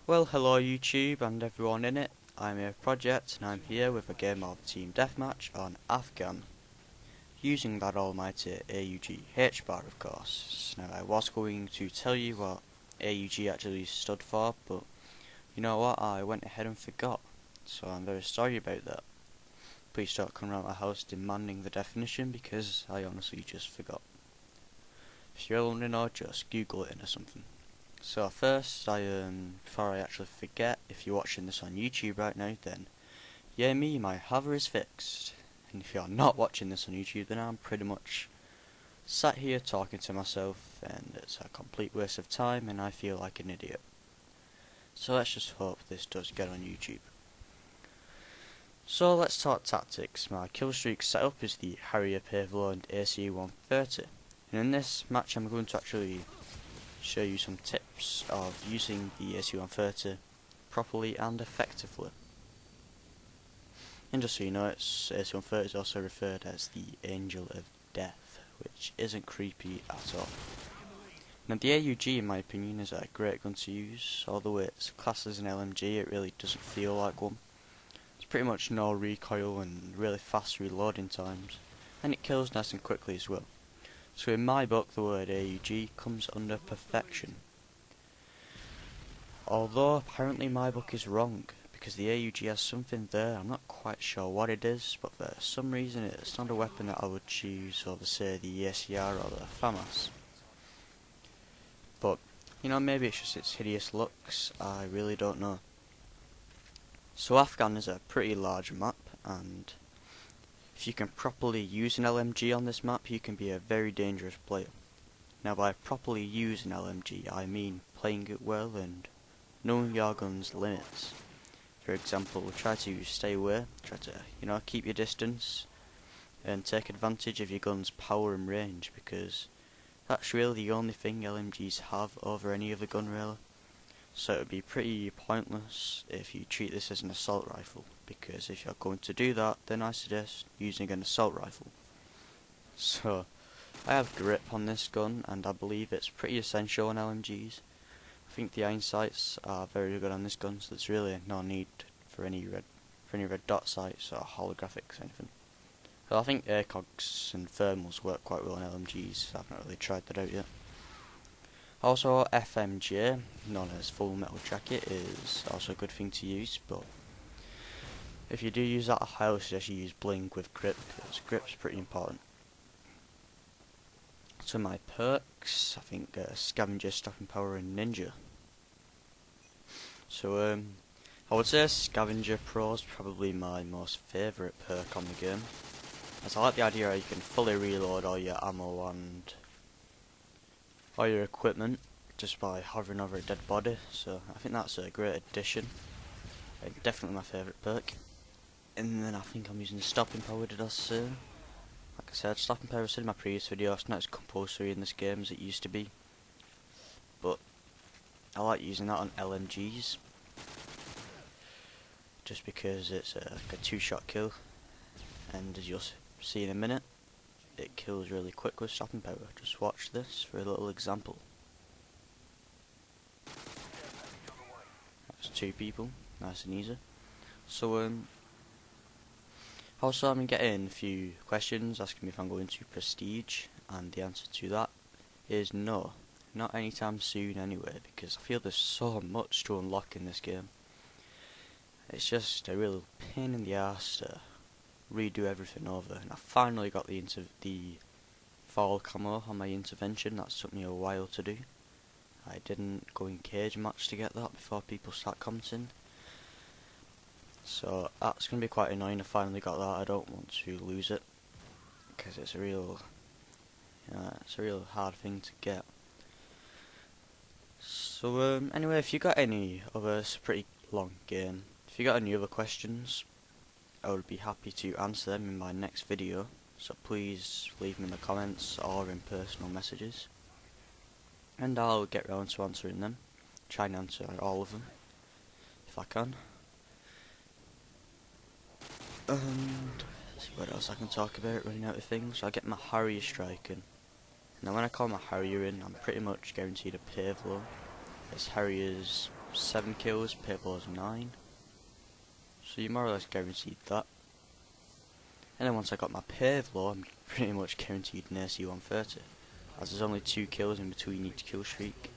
Well, hello YouTube and everyone in it. I'm a Project and I'm here with a game of Team Deathmatch on Afghan, using that almighty AUG H-bar of course. Now I was going to tell you what AUG actually stood for, but you know what, I went ahead and forgot, so I'm very sorry about that. Please don't come around my house demanding the definition because I honestly just forgot. If you really want to know, just Google it or something. So first, before I actually forget, if you're watching this on YouTube right now, then yeah, my hover is fixed. And if you're not watching this on YouTube, then I'm pretty much sat here talking to myself, and it's a complete waste of time, and I feel like an idiot. So let's just hope this does get on YouTube. So let's talk tactics. My killstreak setup is the Harrier, Pavelow and AC-130. And in this match I'm going to actually show you some tips of using the AC-130 properly and effectively. And just so you know, AC-130 is also referred as the Angel of Death, which isn't creepy at all. Now the AUG, in my opinion, is a great gun to use. Although it's classed as an LMG, it really doesn't feel like one. It's pretty much no recoil and really fast reloading times, and it kills nice and quickly as well. So in my book, the word AUG comes under perfection. Although apparently my book is wrong, because the AUG has something there, I'm not quite sure what it is, but for some reason it's not a weapon that I would choose over, say, the ACR or the FAMAS. But, you know, maybe it's just its hideous looks, I really don't know. So Afghan is a pretty large map, and if you can properly use an LMG on this map, you can be a very dangerous player. Now by properly use an LMG, I mean playing it well and knowing your gun's limits. For example, try to stay away, try to, keep your distance, and take advantage of your gun's power and range, because that's really the only thing LMGs have over any other gun really. So it would be pretty pointless if you treat this as an assault rifle, because if you're going to do that, then I suggest using an assault rifle. So, I have grip on this gun, and I believe it's pretty essential on LMGs. I think the iron sights are very good on this gun, so there's really no need for any red dot sights or holographics or anything. So I think ACOGs and thermals work quite well on LMGs. I've not really tried that out yet. Also, FMJ, known as Full Metal Jacket, is also a good thing to use, but if you do use that, I highly suggest you use Bling with grip, because grip's pretty important. So my perks, I think Scavenger, Stopping Power and Ninja. So I would say Scavenger Pro is probably my most favourite perk on the game, as I like the idea how you can fully reload all your ammo and all your equipment just by hovering over a dead body, so I think that's a great addition. Definitely my favourite perk. And then I think I'm using Stopping Power, did I say? Like I said, Stopping Power I said in my previous video, it's not as compulsory in this game as it used to be. But I like using that on LMGs, just because it's like a two-shot kill, and as you'll see in a minute, it kills really quick with Stopping Power. Just watch this for a little example. That's two people, nice and easy. So also I've been getting a few questions asking me if I'm going to Prestige, and the answer to that is no. Not anytime soon anyway, because I feel there's so much to unlock in this game. It's just a real pain in the arse to redo everything over, and I finally got the fall camo on my intervention. That took me a while to do. I didn't go in cage match to get that before people start commenting, so that's going to be quite annoying. I finally got that. I don't want to lose it, because it's a real hard thing to get. So anyway, if you got any other, it's a pretty long game, if you got any other questions, I would be happy to answer them in my next video, so please leave them in the comments or in personal messages, and I'll get round to answering them. Try and answer all of them if I can. And let's see what else I can talk about. Running out of things. So I get my Harrier striking. Now when I call my Harrier in, I'm pretty much guaranteed a Pavelow, as Harriers 7 kills, Pavelow's 9. So you more or less guaranteed that. And then once I got my Pavelow, I'm pretty much guaranteed an AC-130, as there's only 2 kills in between each kill streak.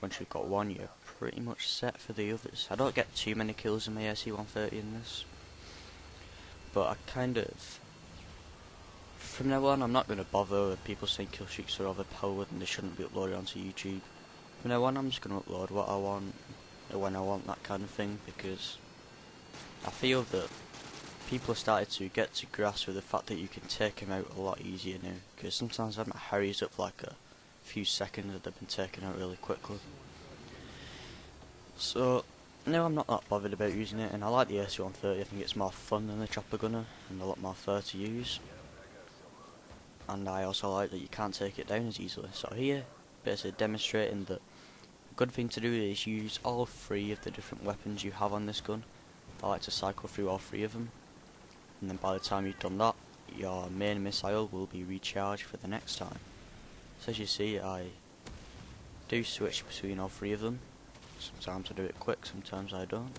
Once you've got one, you're pretty much set for the others. I don't get too many kills in my AC-130 in this, but I kind of... From now on, I'm not going to bother with people saying kill streaks are overpowered and they shouldn't be uploaded onto YouTube. From now on, I'm just going to upload what I want, when I want, that kind of thing, because I feel that people have started to get to grasp with the fact that you can take them out a lot easier now, because sometimes my hurries up like a few seconds and they've been taken out really quickly. So no, I'm not that bothered about using it, and I like the AC-130. I think it's more fun than the chopper gunner and a lot more fair to use. And I also like that you can't take it down as easily. So here, basically demonstrating that a good thing to do is use all 3 of the different weapons you have on this gun. I like to cycle through all 3 of them, and then by the time you've done that, your main missile will be recharged for the next time. So as you see, I do switch between all 3 of them. Sometimes I do it quick, sometimes I don't.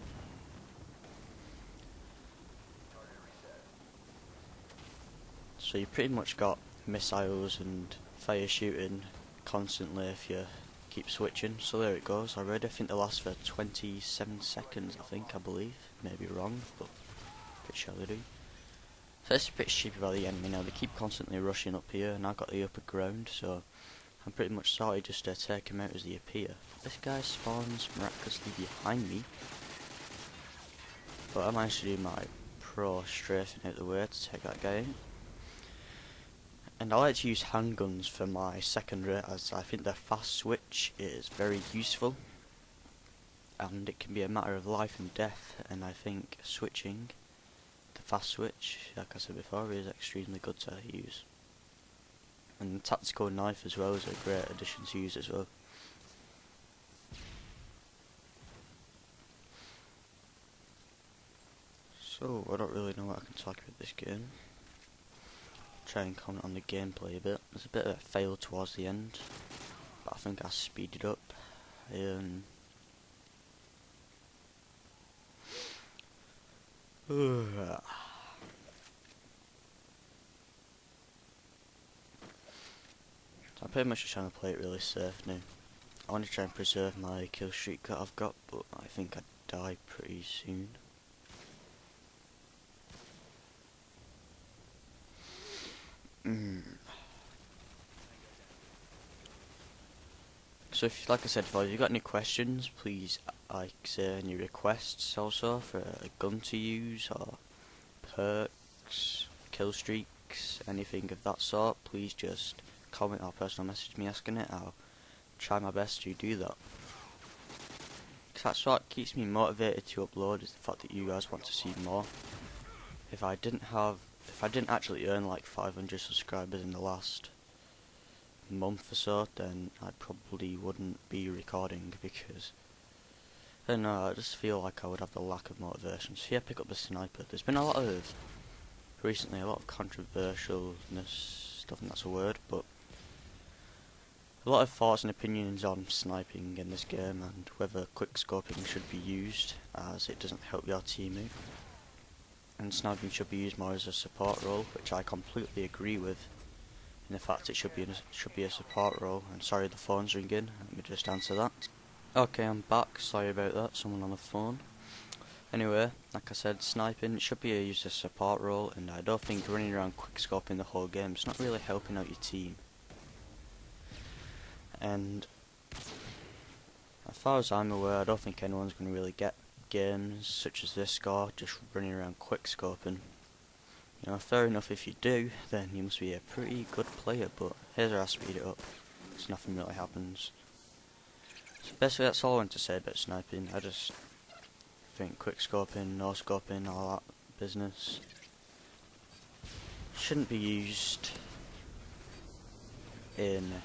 So you pretty much got missiles and fire shooting constantly if you keep switching. So there it goes already. I think they last for 27 seconds, I believe. Maybe wrong, but pretty sure they do. So this is pretty stupid by the enemy now. They keep constantly rushing up here, and I've got the upper ground, so I'm pretty much sorted just to take him out as they appear. This guy spawns miraculously behind me, but I managed to do my pro strafing out the way to take that guy out. And I like to use handguns for my secondary, as I think their fast switch is very useful, and it can be a matter of life and death, and I think switching, the fast switch, like I said before, is extremely good to use. And the tactical knife as well is a great addition to use as well. So I don't really know what I can talk about this game. Try and comment on the gameplay a bit. There's a bit of a fail towards the end, but I think I speeded up. I'm pretty much just trying to play it really safe now. I want to try and preserve my kill streak that I've got, but I think I'd die pretty soon. So if, like I said before, if you've got any questions, please, like say, any requests also for a gun to use, or perks, kill streaks, anything of that sort, please just comment or personal message me asking it. I'll try my best to do that. Because that's what keeps me motivated to upload, is the fact that you guys want to see more. If I didn't actually earn like 500 subscribers in the last month or so, then I probably wouldn't be recording, because I don't know, I just feel like I would have the lack of motivation. So yeah, pick up the sniper. There's been a lot of controversialness, I think that's a word, but a lot of thoughts and opinions on sniping in this game and whether quickscoping should be used, as it doesn't help your team out, and sniping should be used more as a support role, which I completely agree with. In the fact it should be a support role. And sorry, the phone's ringing. Let me just answer that. Okay, I'm back. Sorry about that. Someone on the phone. Anyway, like I said, sniping should be used as a support role, and I don't think running around quickscoping the whole game is not really helping out your team. And as far as I'm aware, I don't think anyone's going to really get games such as this score just running around quickscoping. You know, fair enough if you do, then you must be a pretty good player, but here's where I speed it up, so nothing really happens. So basically that's all I want to say about sniping. I just think quickscoping, no-scoping, all that business shouldn't be used in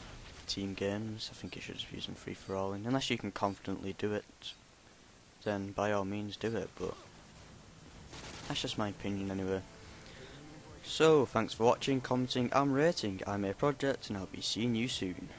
team games. I think it should just be used in free-for-alling. Unless you can confidently do it, then by all means do it, but that's just my opinion anyway. So, thanks for watching, commenting and rating. I'm a Project, and I'll be seeing you soon.